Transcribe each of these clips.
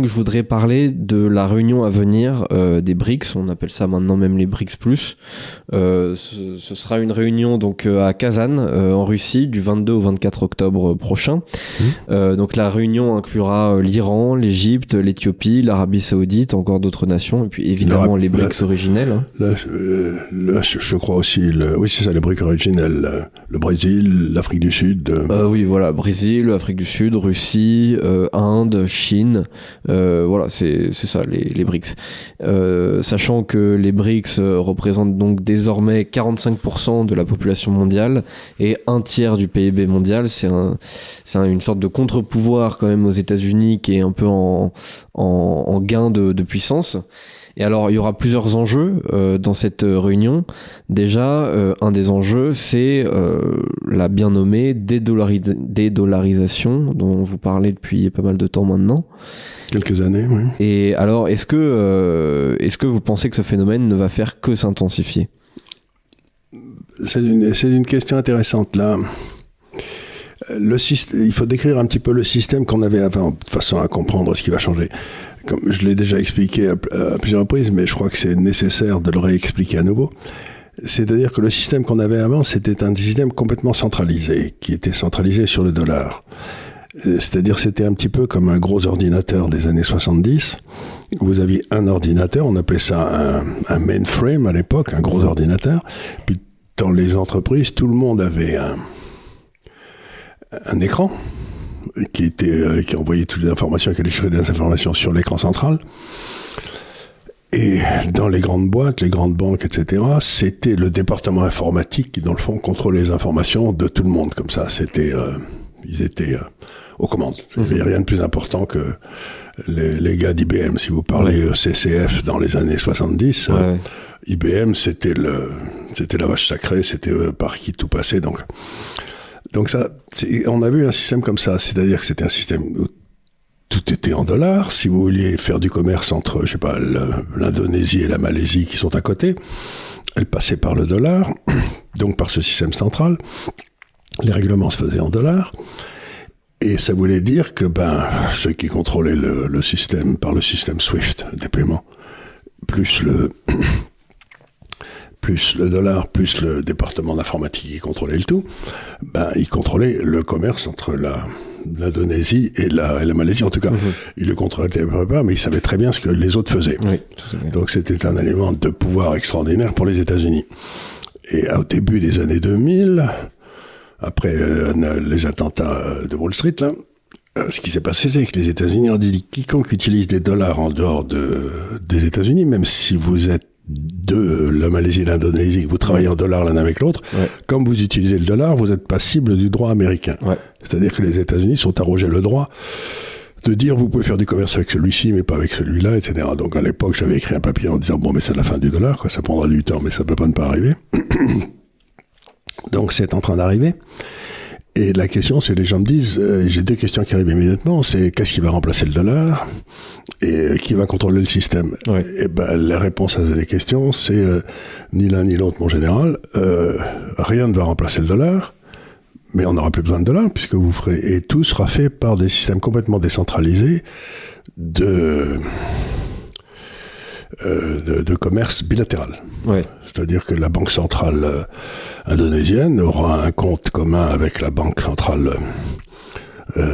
Je voudrais parler de la réunion à venir des BRICS, on appelle ça maintenant même les BRICS+. Ce sera une réunion donc à Kazan en Russie du 22 au 24 octobre prochain. Donc la réunion inclura l'Iran, l'Égypte, l'Éthiopie, l'Arabie Saoudite, encore d'autres nations, et puis évidemment les BRICS originels. Là, je crois aussi, oui c'est ça, les BRICS originels, le Brésil, l'Afrique du Sud. Oui voilà, Brésil, Afrique du Sud, Russie, Inde, Chine. Voilà, c'est ça les BRICS. Sachant que les BRICS représentent donc désormais 45% de la population mondiale et un tiers du PIB mondial. C'est une sorte de contre-pouvoir quand même aux États-Unis qui est un peu en gain de puissance. Et alors, il y aura plusieurs enjeux dans cette réunion. Déjà, un des enjeux, c'est la bien nommée dédollarisation, dont vous parlez depuis pas mal de temps maintenant. Quelques années, oui. Et alors, est-ce que vous pensez que ce phénomène ne va faire que s'intensifier ? C'est une question intéressante, là. Il faut décrire un petit peu le système qu'on avait avant, de façon à comprendre ce qui va changer. Comme je l'ai déjà expliqué à plusieurs reprises, mais je crois que c'est nécessaire de le réexpliquer à nouveau. C'est-à-dire que le système qu'on avait avant, c'était un système complètement centralisé, qui était centralisé sur le dollar. C'est-à-dire c'était un petit peu comme un gros ordinateur des années 70. Vous aviez un ordinateur, on appelait ça un mainframe à l'époque, un gros ordinateur. Puis dans les entreprises, tout le monde avait un écran qui envoyait toutes les informations, qui allait chercher des informations sur l'écran central. Et dans les grandes boîtes, les grandes banques, etc., c'était le département informatique qui, dans le fond, contrôlait les informations de tout le monde. Comme ça, ils étaient aux commandes. Il n'y avait rien de plus important que les gars d'IBM. Si vous parlez CCF dans les années 70, IBM, c'était la vache sacrée, c'était par qui tout passait. Donc ça, on avait un système comme ça, c'est-à-dire que c'était un système où tout était en dollars. Si vous vouliez faire du commerce entre, je sais pas, l'Indonésie et la Malaisie qui sont à côté, elle passait par le dollar, donc par ce système central. Les règlements se faisaient en dollars. Et ça voulait dire que ceux qui contrôlaient le système par le système SWIFT des paiements, plus le dollar, plus le département d'informatique qui contrôlait le tout, ils contrôlaient le commerce entre l'Indonésie et la Malaisie. En tout cas, ils le contrôlaient pas, mais ils savaient très bien ce que les autres faisaient. Oui, donc c'était un élément de pouvoir extraordinaire pour les États-Unis. Et au début des années 2000, après les attentats de Wall Street, là, ce qui s'est passé, c'est que les États-Unis ont dit quiconque utilise des dollars en dehors des États-Unis, même si vous êtes de la Malaisie et l'Indonésie, que vous travaillez en dollars l'un avec l'autre, comme vous utilisez le dollar, vous êtes passible du droit américain. C'est-à-dire que les États-Unis sont arrogés le droit de dire vous pouvez faire du commerce avec celui-ci, mais pas avec celui-là, etc. Donc à l'époque, j'avais écrit un papier en disant bon, mais c'est la fin du dollar, quoi, ça prendra du temps, mais ça peut pas ne pas arriver. Donc c'est en train d'arriver. Et la question, c'est les gens me disent, j'ai deux questions qui arrivent immédiatement, c'est qu'est-ce qui va remplacer le dollar et qui va contrôler le système. Et la réponse à ces questions, c'est ni l'un ni l'autre, mon général. Rien ne va remplacer le dollar, mais on n'aura plus besoin de dollars puisque vous ferez, et tout sera fait par des systèmes complètement décentralisés de commerce bilatéral. C'est-à-dire que la banque centrale indonésienne aura un compte commun avec la banque centrale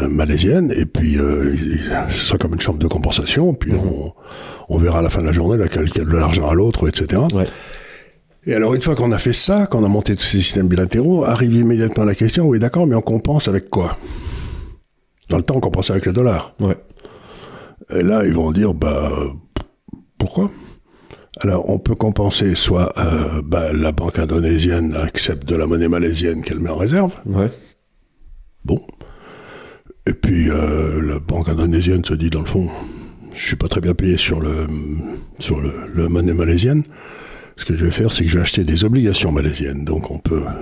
malaisienne, et puis ce sera comme une chambre de compensation, puis on verra à la fin de la journée laquelle a de l'argent à l'autre, etc. Et alors une fois qu'on a fait ça, qu'on a monté tous ces systèmes bilatéraux, arrive immédiatement la question, oui d'accord, mais on compense avec quoi ? Dans le temps, on compensait avec le dollar. Et là, ils vont dire, pourquoi ? Alors, on peut compenser soit la banque indonésienne accepte de la monnaie malaisienne qu'elle met en réserve. Bon. Et puis, la banque indonésienne se dit, dans le fond, je suis pas très bien payé sur le monnaie malaisienne. Ce que je vais faire, c'est que je vais acheter des obligations malaisiennes. Donc,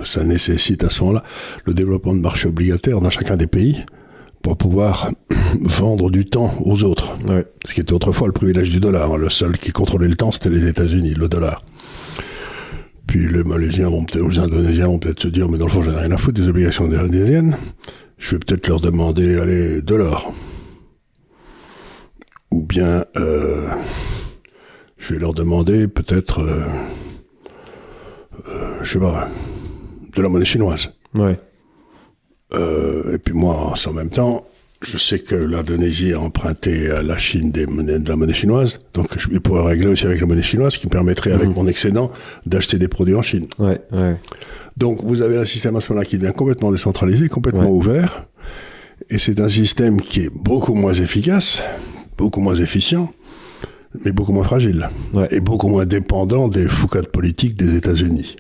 ça nécessite à ce moment-là le développement de marchés obligataires dans chacun des pays pour pouvoir vendre du temps aux autres. Ce qui était autrefois le privilège du dollar. Le seul qui contrôlait le temps, c'était les États-Unis, le dollar. Puis les Malaisiens les Indonésiens vont peut-être se dire, mais dans le fond, j'en ai rien à foutre des obligations indonésiennes. Je vais peut-être leur demander, allez, de l'or. ou bien je vais leur demander peut-être, je sais pas, de la monnaie chinoise. Ouais. Et puis moi, en même temps, je sais que l'Indonésie a emprunté à la Chine de la monnaie chinoise, donc je pourrais régler aussi avec la monnaie chinoise, qui me permettrait, avec mon excédent, d'acheter des produits en Chine. Ouais, ouais. Donc vous avez un système à ce moment-là qui devient complètement décentralisé, complètement ouvert, et c'est un système qui est beaucoup moins efficace, beaucoup moins efficient, mais beaucoup moins fragile, et beaucoup moins dépendant des foucades politiques des États-Unis.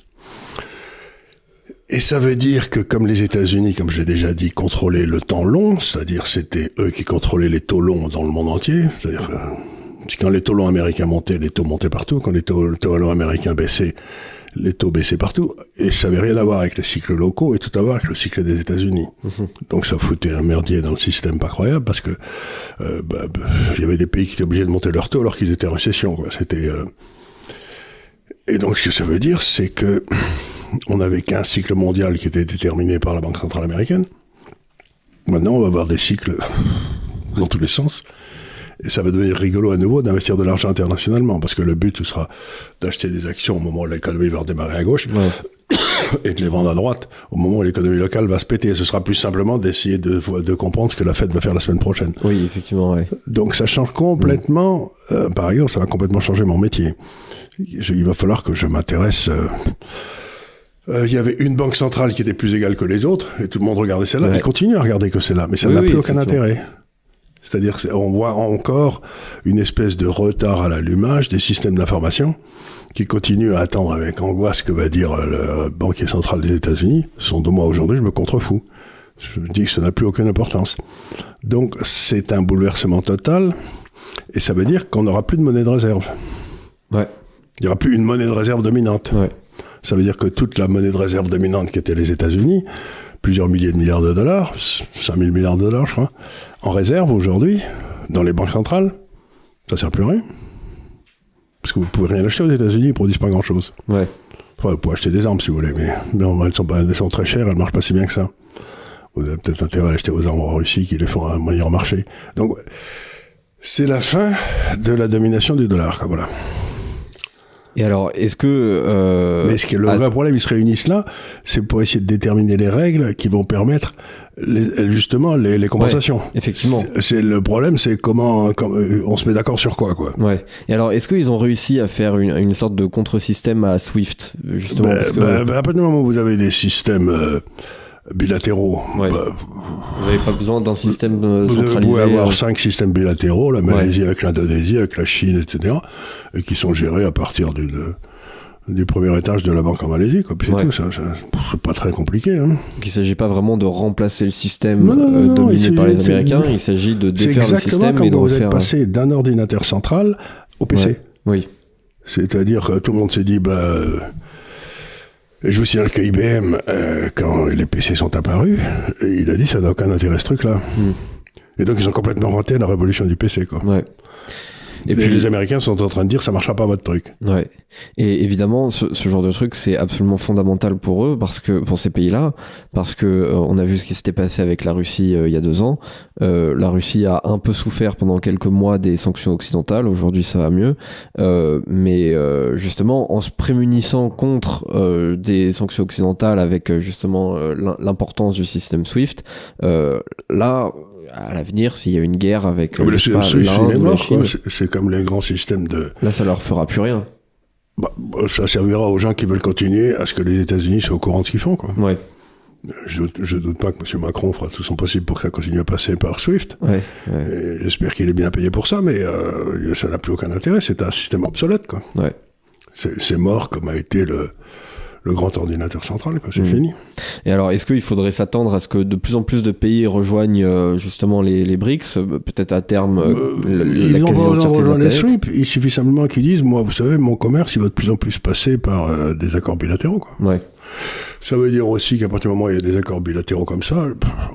Et ça veut dire que comme les États-Unis, comme je l'ai déjà dit, contrôlaient le temps long, c'est-à-dire c'était eux qui contrôlaient les taux longs dans le monde entier, c'est-à-dire quand les taux longs américains montaient, les taux montaient partout, quand les taux longs américains baissaient, les taux baissaient partout, et ça n'avait rien à voir avec les cycles locaux et tout à voir avec le cycle des États-Unis. Donc ça foutait un merdier dans le système pas croyable, parce que il y avait des pays qui étaient obligés de monter leurs taux alors qu'ils étaient en récession, quoi. C'était et donc ce que ça veut dire, c'est que on n'avait qu'un cycle mondial qui était déterminé par la Banque centrale américaine. Maintenant, on va avoir des cycles dans tous les sens. Et ça va devenir rigolo à nouveau d'investir de l'argent internationalement, parce que le but, ce sera d'acheter des actions au moment où l'économie va redémarrer à gauche, et de les vendre à droite au moment où l'économie locale va se péter. Ce sera plus simplement d'essayer de comprendre ce que la Fed va faire la semaine prochaine. Oui, effectivement, oui. Donc ça change complètement, par ailleurs, ça va complètement changer mon métier. Il va falloir que je m'intéresse... Il y avait une banque centrale qui était plus égale que les autres, et tout le monde regardait celle-là, et continue à regarder que celle-là, mais ça n'a plus aucun intérêt. C'est-à-dire qu'on voit encore une espèce de retard à l'allumage des systèmes d'information qui continuent à attendre avec angoisse ce que va dire le banquier central des États-Unis. Ce sont de moi aujourd'hui, je me contrefous. Je me dis que ça n'a plus aucune importance. Donc c'est un bouleversement total, et ça veut dire qu'on n'aura plus de monnaie de réserve. Ouais. Il n'y aura plus une monnaie de réserve dominante. Ouais. Ça veut dire que toute la monnaie de réserve dominante qui était les États-Unis, plusieurs milliers de milliards de dollars, 5 000 milliards de dollars, je crois, en réserve aujourd'hui, dans les banques centrales, ça ne sert plus à rien. Parce que vous ne pouvez rien acheter aux États-Unis, ils ne produisent pas grand-chose. Ouais. Enfin, vous pouvez acheter des armes si vous voulez, mais elles sont très chères, elles ne marchent pas si bien que ça. Vous avez peut-être intérêt à acheter vos armes en Russie qui les font à un meilleur marché. Donc, c'est la fin de la domination du dollar, quoi, voilà. Et alors, est-ce que... Mais le vrai problème, ils se réunissent là, c'est pour essayer de déterminer les règles qui vont permettre justement les compensations. Ouais, effectivement. Le problème, c'est comment on se met d'accord sur quoi. Ouais. Et alors, est-ce qu'ils ont réussi à faire une sorte de contre-système à SWIFT, justement à partir du moment où vous avez des systèmes... bilatéraux. Ouais. Vous n'avez pas besoin d'un système centralisé. Vous pouvez avoir 5 systèmes bilatéraux, la Malaisie avec l'Indonésie, avec la Chine, etc., et qui sont gérés à partir du premier étage de la banque en Malaisie. Quoi. Puis c'est tout, c'est pas très compliqué. Hein. Donc il ne s'agit pas vraiment de remplacer le système dominé par les Américains, il s'agit de défaire le système et de refaire... vous êtes passé d'un ordinateur central au PC. Ouais. Oui. C'est-à-dire que tout le monde s'est dit... Et je vous signale que IBM, quand les PC sont apparus, il a dit ça n'a aucun intérêt ce truc-là. Et donc ils ont complètement raté la révolution du PC, quoi. Ouais. Et puis les Américains sont en train de dire ça marchera pas votre truc. Ouais. Et évidemment, ce genre de truc, c'est absolument fondamental pour eux, pour ces pays-là, parce que on a vu ce qui s'était passé avec la Russie il y a 2 ans. La Russie a un peu souffert pendant quelques mois des sanctions occidentales. Aujourd'hui, ça va mieux. Mais justement, en se prémunissant contre des sanctions occidentales avec justement l'importance du système SWIFT, là... à l'avenir, s'il y a une guerre avec l'Inde ou la Chine, c'est comme les grands systèmes de... Là, ça leur fera plus rien. Ça servira aux gens qui veulent continuer à ce que les États-Unis soient au courant de ce qu'ils font, quoi. Ouais. Je doute pas que M. Macron fera tout son possible pour que ça continue à passer par SWIFT. Ouais. Et j'espère qu'il est bien payé pour ça, mais ça n'a plus aucun intérêt. C'est un système obsolète, quoi. Ouais. C'est mort comme a été le grand ordinateur central, quoi, c'est fini. Et alors, est-ce qu'il faudrait s'attendre à ce que de plus en plus de pays rejoignent justement les BRICS, peut-être à terme ils vont rejoindre les SWIFT, il suffit simplement qu'ils disent, moi, vous savez, mon commerce, il va de plus en plus passer par des accords bilatéraux, quoi. Ouais. Ça veut dire aussi qu'à partir du moment où il y a des accords bilatéraux comme ça,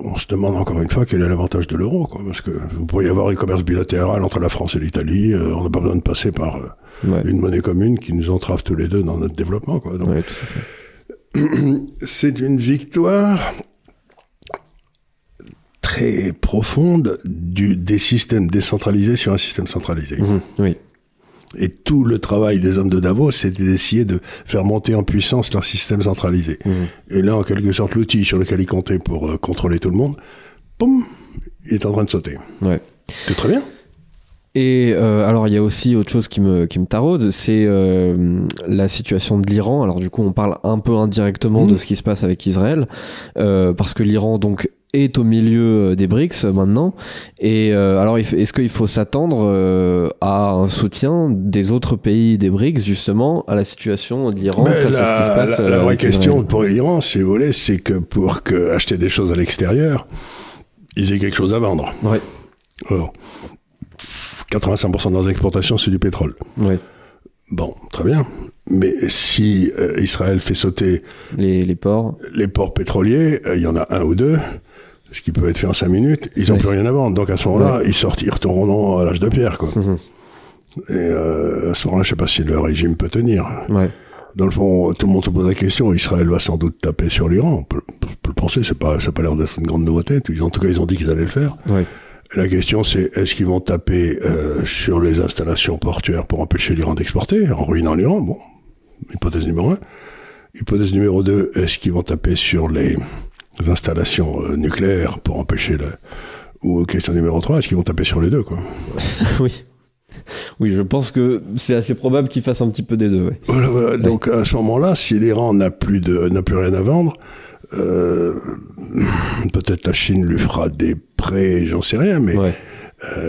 on se demande encore une fois quel est l'avantage de l'euro, quoi, parce que vous pourriez avoir un commerce bilatéral entre la France et l'Italie, on n'a pas besoin de passer par une monnaie commune qui nous entrave tous les deux dans notre développement, quoi. Donc, tout à fait. C'est une victoire très profonde des systèmes décentralisés sur un système centralisé. Oui. Et tout le travail des hommes de Davos, c'était d'essayer de faire monter en puissance leur système centralisé. Et là, en quelque sorte, l'outil sur lequel ils comptaient pour contrôler tout le monde, boum, il est en train de sauter. Ouais. C'est très bien. Et alors, il y a aussi autre chose qui me taraude, c'est la situation de l'Iran. Alors du coup, on parle un peu indirectement de ce qui se passe avec Israël, parce que l'Iran, donc, est au milieu des BRICS maintenant. Et alors, est-ce qu'il faut s'attendre à un soutien des autres pays des BRICS, justement, à la situation de l'Iran face à ce qui se passe La vraie question Israël. pour l'Iran, si vous voulez, c'est que pour acheter des choses à l'extérieur, ils aient quelque chose à vendre. Ouais. Alors, 85% de leurs exportations, c'est du pétrole. Ouais. Bon, très bien. Mais si Israël fait sauter Les ports. les ports pétroliers, il y en a un ou deux, ce qui peut être fait en 5 minutes, ils n'ont plus rien à vendre. Donc à ce moment-là, ils retourneront à l'âge de pierre, quoi. Et à ce moment-là, je ne sais pas si le régime peut tenir. Ouais. Dans le fond, tout le monde se pose la question. Israël va sans doute taper sur l'Iran. On peut le penser, ça n'a pas l'air d'être une grande nouveauté. En tout cas, ils ont dit qu'ils allaient le faire. Ouais. La question, c'est est-ce qu'ils vont taper sur les installations portuaires pour empêcher l'Iran d'exporter, en ruinant l'Iran? Bon, hypothèse numéro 1. Hypothèse numéro 2, est-ce qu'ils vont taper sur les installations nucléaires pour empêcher ou question numéro 3, est-ce qu'ils vont taper sur les deux, quoi? Oui. Oui, je pense que c'est assez probable qu'ils fassent un petit peu des deux. Ouais. Voilà. Donc à ce moment-là, si l'Iran n'a plus rien à vendre, peut-être la Chine lui fera des prêts, j'en sais rien, mais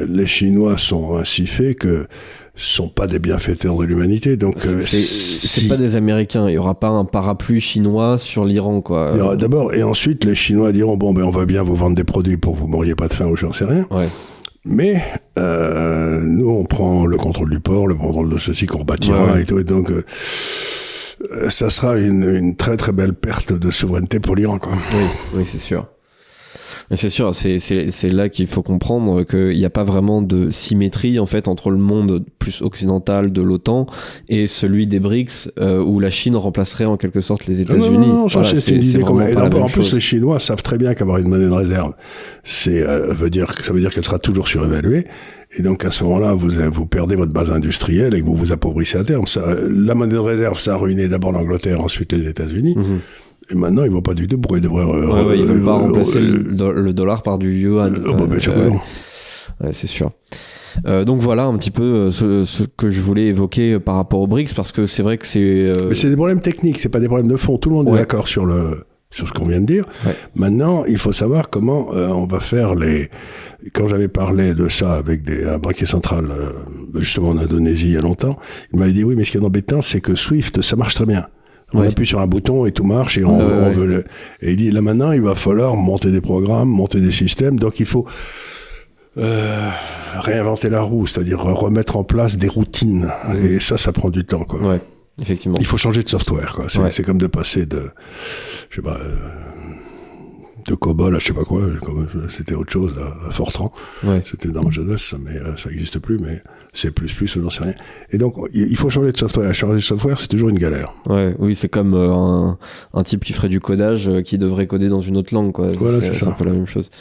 les Chinois sont ainsi faits que sont pas des bienfaiteurs de l'humanité. Donc c'est pas des Américains. Il y aura pas un parapluie chinois sur l'Iran, quoi. Il y aura d'abord, et ensuite les Chinois diront bon, ben on va bien vous vendre des produits pour que vous mouriez pas de faim ou j'en sais rien. Ouais. Mais nous, on prend le contrôle du port, le contrôle de ceci qu'on rebâtira et tout. Et donc, ça sera une très très belle perte de souveraineté pour l'Iran, quoi. Oui, c'est sûr. Mais c'est sûr, c'est là qu'il faut comprendre qu'il n'y a pas vraiment de symétrie en fait entre le monde plus occidental de l'OTAN et celui des BRICS où la Chine remplacerait en quelque sorte les États-Unis. Non, voilà, c'est une idée vraiment pas la même en plus, chose. les Chinois savent très bien qu'avoir une monnaie de réserve, ça veut dire qu'elle sera toujours surévaluée. Et donc, à ce moment-là, vous perdez votre base industrielle et que vous vous appauvrissez à terme. La monnaie de réserve, ça a ruiné d'abord l'Angleterre, ensuite les États-Unis. Et maintenant, ils ne vont pas du tout pourquoi ils devraient... ils ne veulent pas remplacer le dollar par du yuan. Bien sûr que non. Ouais, c'est sûr. Donc voilà un petit peu ce que je voulais évoquer par rapport aux BRICS, parce que c'est vrai que c'est... Mais c'est des problèmes techniques, c'est pas des problèmes de fond. Tout le monde est d'accord sur ce qu'on vient de dire. Ouais. Maintenant, il faut savoir comment on va faire Quand j'avais parlé de ça avec un banquier central, justement en Indonésie il y a longtemps, il m'avait dit oui, mais ce qui est embêtant, c'est que SWIFT, ça marche très bien. On appuie sur un bouton et tout marche et on veut Et il dit là maintenant, il va falloir monter des programmes, monter des systèmes. Donc il faut réinventer la roue, c'est-à-dire remettre en place des routines. Et ça prend du temps, quoi. Ouais, effectivement. Il faut changer de software, quoi. C'est comme de passer de COBOL à je sais pas quoi, c'était autre chose à Fortran. C'était dans ma jeunesse, mais ça n'existe plus, mais C++ ou j'en sais rien. Et donc, il faut changer de software. Changer de software, c'est toujours une galère. Oui, c'est comme un type qui ferait du codage qui devrait coder dans une autre langue, quoi. Voilà, c'est ça. un peu la même chose.